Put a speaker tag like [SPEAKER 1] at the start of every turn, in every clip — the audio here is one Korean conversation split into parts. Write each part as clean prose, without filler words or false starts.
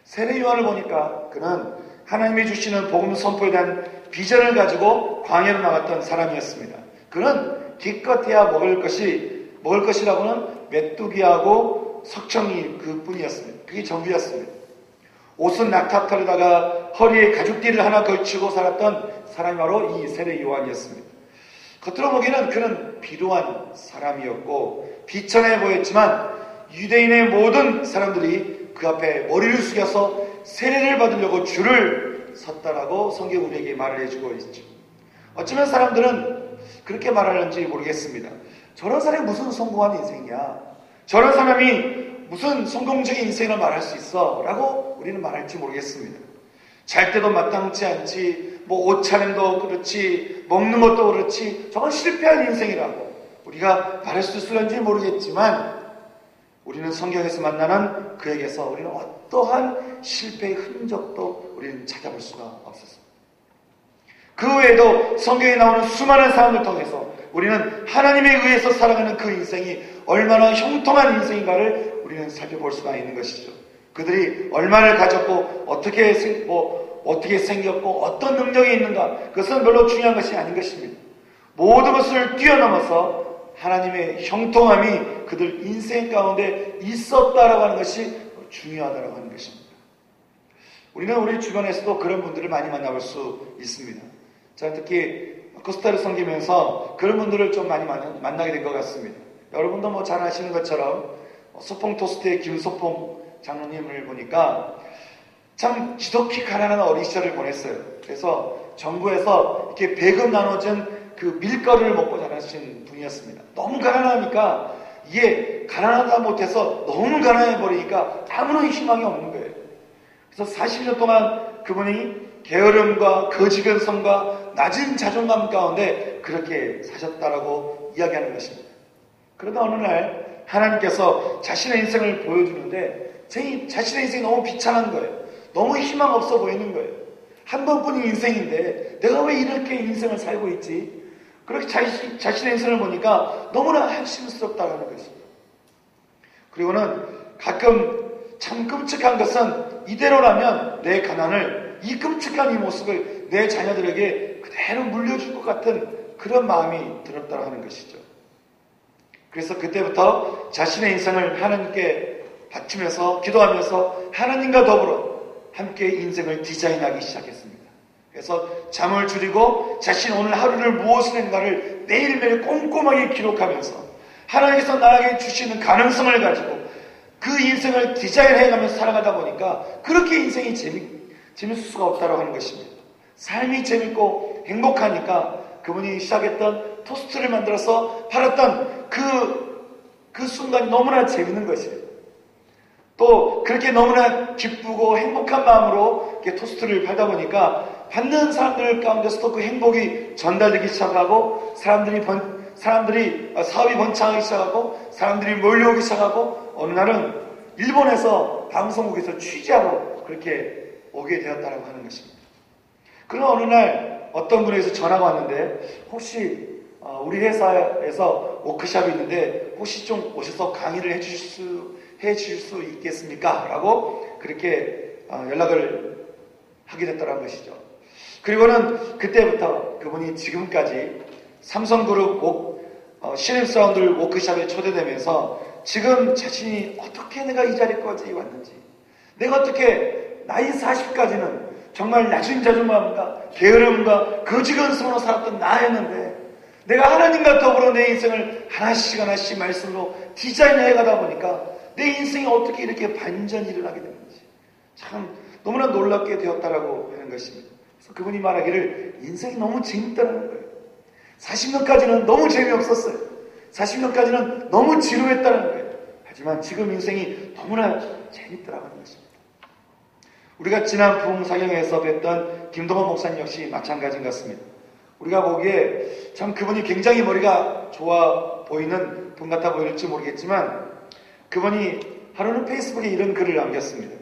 [SPEAKER 1] 세례 요한을 보니까 그는 하나님이 주시는 복음 선포에 대한 비전을 가지고 광야로 나갔던 사람이었습니다. 그는 기껏해야 먹을 것이라고는 메뚜기하고 석청이 그뿐이었습니다. 그게 전부였습니다. 옷은 낙타털에다가 허리에 가죽띠를 하나 걸치고 살았던 사람이 바로 이 세례 요한이었습니다. 겉으로 보기에는 그는 비루한 사람이었고 비천해 보였지만 유대인의 모든 사람들이 그 앞에 머리를 숙여서 세례를 받으려고 줄을 섰다라고 성경 우리에게 말을 해주고 있죠. 어쩌면 사람들은 그렇게 말하는지 모르겠습니다. 저런 사람이 무슨 성공한 인생이야? 저런 사람이 무슨 성공적인 인생을 말할 수 있어? 라고 우리는 말할지 모르겠습니다. 잘 때도 마땅치 않지, 옷차림도 그렇지, 먹는 것도 그렇지, 저건 실패한 인생이라고 우리가 말할 수 있을지 모르겠지만 우리는 성경에서 만나는 그에게서 우리는 어떠한 실패의 흔적도 우리는 찾아볼 수가 없었습니다. 그 외에도 성경에 나오는 수많은 사람을 통해서 우리는 하나님에 의해서 살아가는 그 인생이 얼마나 형통한 인생인가를 우리는 살펴볼 수가 있는 것이죠. 그들이 얼마를 가졌고 어떻게 생겼고 어떤 능력이 있는가, 그것은 별로 중요한 것이 아닌 것입니다. 모든 것을 뛰어넘어서 하나님의 형통함이 그들 인생 가운데 있었다라고 하는 것이 중요하다고 하는 것입니다. 우리는 우리 주변에서도 그런 분들을 많이 만나볼 수 있습니다. 자, 특히 코스타를 섬기면서 그런 분들을 좀 많이 만나게 된 것 같습니다. 여러분도 잘 아시는 것처럼 소풍 토스트의 김소풍 장로님을 보니까 참 지독히 가난한 어린 시절을 보냈어요. 그래서 정부에서 이렇게 배급 나눠준 그 밀가루를 먹고 자라신 분이었습니다. 너무 가난하니까 이게 가난하다 못해서 너무 가난해버리니까 아무런 희망이 없는 거예요. 그래서 40년 동안 그분이 게으름과 거지근성과 낮은 자존감 가운데 그렇게 사셨다라고 이야기하는 것입니다. 그러다 어느 날 하나님께서 자신의 인생을 보여주는데 자신의 인생이 너무 비참한 거예요. 너무 희망 없어 보이는 거예요. 한 번뿐인 인생인데 내가 왜 이렇게 인생을 살고 있지? 그렇게 자신의 인생을 보니까 너무나 한심스럽다는 것입니다. 그리고는 가끔 참 끔찍한 것은 이대로라면 내 가난을, 이 끔찍한 이 모습을 내 자녀들에게 그대로 물려줄 것 같은 그런 마음이 들었다고 하는 것이죠. 그래서 그때부터 자신의 인생을 하나님께 바치면서 기도하면서 하나님과 더불어 함께 인생을 디자인하기 시작했습니다. 그래서 잠을 줄이고 자신 오늘 하루를 무엇을 했는가를 매일매일 꼼꼼하게 기록하면서 하나님께서 나에게 주시는 가능성을 가지고 그 인생을 디자인해가면서 살아가다 보니까 그렇게 인생이 재밌을 수가 없다고 하는 것입니다. 삶이 재밌고 행복하니까 그분이 시작했던 토스트를 만들어서 팔았던 그 순간이 너무나 재밌는 것이에요. 또 그렇게 너무나 기쁘고 행복한 마음으로 이렇게 토스트를 팔다 보니까 받는 사람들 가운데서도 그 행복이 전달되기 시작하고 사업이 번창하기 시작하고 사람들이 몰려오기 시작하고 어느 날은 일본에서 방송국에서 취재하러 그렇게 오게 되었다고 하는 것입니다. 그러나 어느 날 어떤 분에게서 전화가 왔는데 혹시 우리 회사에서 워크숍이 있는데 혹시 좀 오셔서 강의를 해주실 수 있겠습니까? 라고 그렇게 연락을 하게 됐다는 것이죠. 그리고는 그때부터 그분이 지금까지 삼성그룹 신입사원들 워크숍에 초대되면서 지금 자신이 어떻게 내가 이 자리까지 왔는지, 내가 어떻게 나이 40까지는 정말 낮은 자존감과 게으름과 거지근성으로 살았던 나였는데 내가 하나님과 더불어 내 인생을 하나씩 말씀으로 디자인해 가다 보니까 내 인생이 어떻게 이렇게 반전이 일어나게 되는지 참 너무나 놀랍게 되었다라고 하는 것입니다. 그래서 그분이 말하기를 인생이 너무 재밌다는 거예요. 40년까지는 너무 재미없었어요. 40년까지는 너무 지루했다는 거예요. 하지만 지금 인생이 너무나 재밌더라고 하는 것입니다. 우리가 지난 부흥사경에서 뵀던 김동원 목사님 역시 마찬가지인 것 같습니다. 우리가 보기에 참 그분이 굉장히 머리가 좋아 보이는 분 같아 보일지 모르겠지만 그분이 하루는 페이스북에 이런 글을 남겼습니다.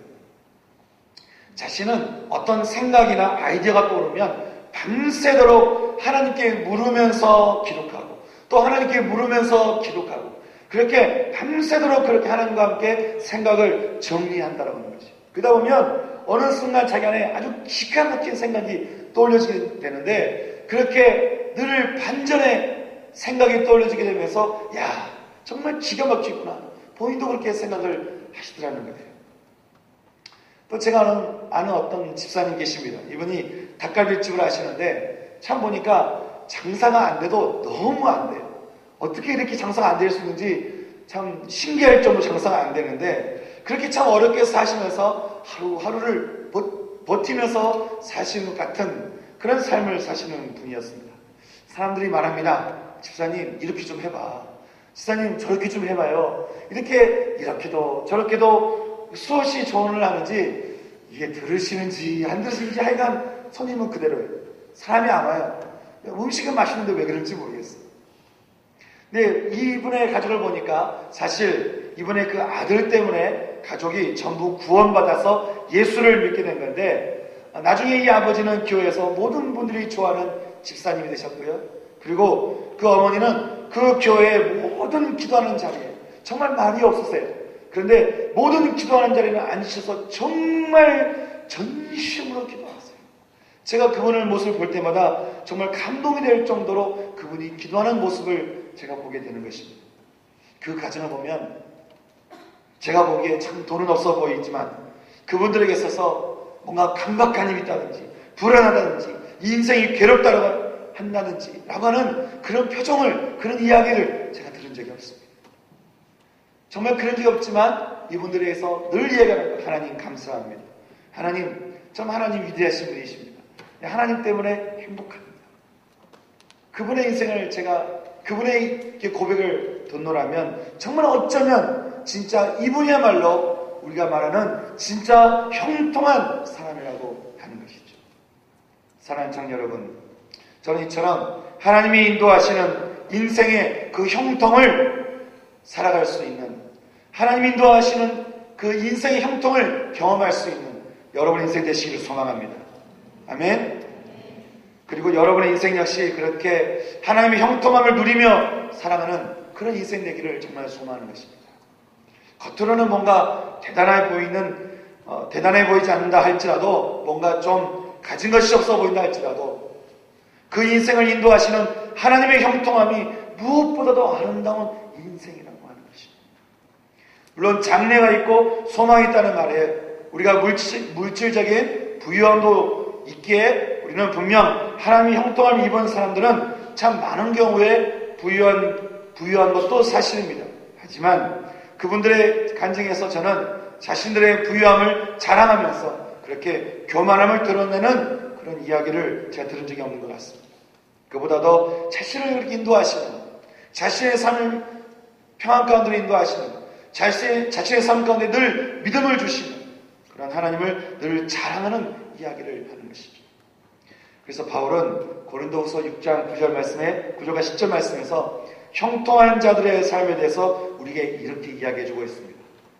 [SPEAKER 1] 자신은 어떤 생각이나 아이디어가 떠오르면 밤새도록 하나님께 물으면서 기록하고 또 하나님께 물으면서 기록하고 그렇게 밤새도록 그렇게 하나님과 함께 생각을 정리한다라고 하는 거죠. 그러다 보면 어느 순간 자기 안에 아주 기가 막힌 생각이 떠올려지게 되는데, 그렇게 늘 반전의 생각이 떠올려지게 되면서 야, 정말 기가 막히구나, 본인도 그렇게 생각을 하시더라는 거예요. 또 제가 아는 어떤 집사님 계십니다. 이분이 닭갈비집을 하시는데 참 보니까 장사가 안 돼도 너무 안 돼요. 어떻게 이렇게 장사가 안 될 수 있는지 참 신기할 정도로 장사가 안 되는데, 그렇게 참 어렵게 사시면서 하루하루를 버티면서 사시는 것 같은 그런 삶을 사시는 분이었습니다. 사람들이 말합니다. 집사님 이렇게 좀 해봐, 집사님 저렇게 좀 해봐요. 이렇게도 저렇게도 수없이 조언을 하는지 이게 들으시는지 안 들으시는지 하여간 손님은 그대로예요. 사람이 안 와요. 음식은 맛있는데 왜 그런지 모르겠어요. 근데 이분의 가족을 보니까 사실 이분의 그 아들 때문에 가족이 전부 구원받아서 예수를 믿게 된 건데, 나중에 이 아버지는 교회에서 모든 분들이 좋아하는 집사님이 되셨고요. 그리고 그 어머니는 그 교회의 모든 기도하는 자리에 정말 말이 없었어요. 그런데 모든 기도하는 자리에 앉으셔서 정말 전심으로 기도하세요. 제가 그분의 모습을 볼 때마다 정말 감동이 될 정도로 그분이 기도하는 모습을 제가 보게 되는 것입니다. 그 가정을 보면 제가 보기에 참 돈은 없어 보이지만 그분들에게 있어서 뭔가 강박한 힘이 있다든지 불안하다든지 인생이 괴롭다고 한다든지 라고 하는 그런 표정을, 그런 이야기를 제가 들은 적이 없습니다. 정말 그런 적이 없지만 이분들에게서 늘 이야기하는 거, 하나님 감사합니다. 하나님, 참 하나님 위대하신 분이십니다. 하나님 때문에 행복합니다. 그분의 인생을 제가 그분의 고백을 듣노라면 정말 어쩌면 진짜 이분이야말로 우리가 말하는 진짜 형통한 사람이라고 하는 것이죠. 사랑하는 청년 여러분, 저는 이처럼 하나님이 인도하시는 인생의 그 형통을 살아갈 수 있는, 하나님이 인도하시는 그 인생의 형통을 경험할 수 있는 여러분 인생 되시기를 소망합니다. 아멘. 그리고 여러분의 인생 역시 그렇게 하나님의 형통함을 누리며 살아가는 그런 인생 되기를 정말 소망하는 것입니다. 겉으로는 뭔가 대단해 보이지 않는다 할지라도, 뭔가 좀 가진 것이 없어 보인다 할지라도 그 인생을 인도하시는 하나님의 형통함이 무엇보다도 아름다운 인생이라고 하는 것입니다. 물론 장래가 있고 소망이 있다는 말에 우리가 물질적인 부유함도 있기에 우리는 분명 하나님의 형통함을 입은 사람들은 참 많은 경우에 부유한 것도 사실입니다. 하지만 그분들의 간증에서 저는 자신들의 부유함을 자랑하면서 그렇게 교만함을 드러내는 그런 이야기를 제가 들은 적이 없는 것 같습니다. 그보다도 자신을 그렇게 인도하시는, 자신의 삶을 평안 가운데 인도하시는, 자신의 삶 가운데 늘 믿음을 주시는 그런 하나님을 늘 자랑하는 이야기를 하는 것이죠. 그래서 바울은 고린도후서 6장 9절 말씀에 9절과 10절 말씀에서 형통한 자들의 삶에 대해서 우리에게 이렇게 이야기해주고 있습니다.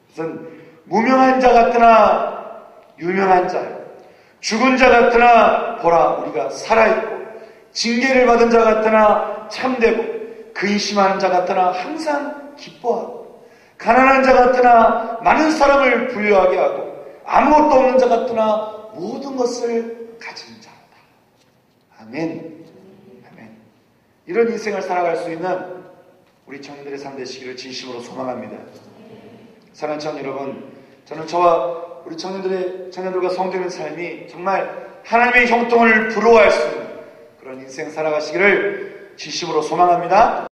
[SPEAKER 1] 그것은 무명한 자 같으나 유명한 자요, 죽은 자 같으나 보라 우리가 살아있고, 징계를 받은 자 같으나 참되고, 근심하는 자 같으나 항상 기뻐하고, 가난한 자 같으나 많은 사람을 부유하게 하고, 아무것도 없는 자 같으나 모든 것을 가진 자로다. 아멘. 아멘. 이런 인생을 살아갈 수 있는 우리 청년들의 삶 되시기를 진심으로 소망합니다. 사랑하는 청년 여러분, 저는 저와 우리 청년들과 성도의 삶이 정말 하나님의 형통을 부러워할 수 있는 그런 인생 살아가시기를 진심으로 소망합니다.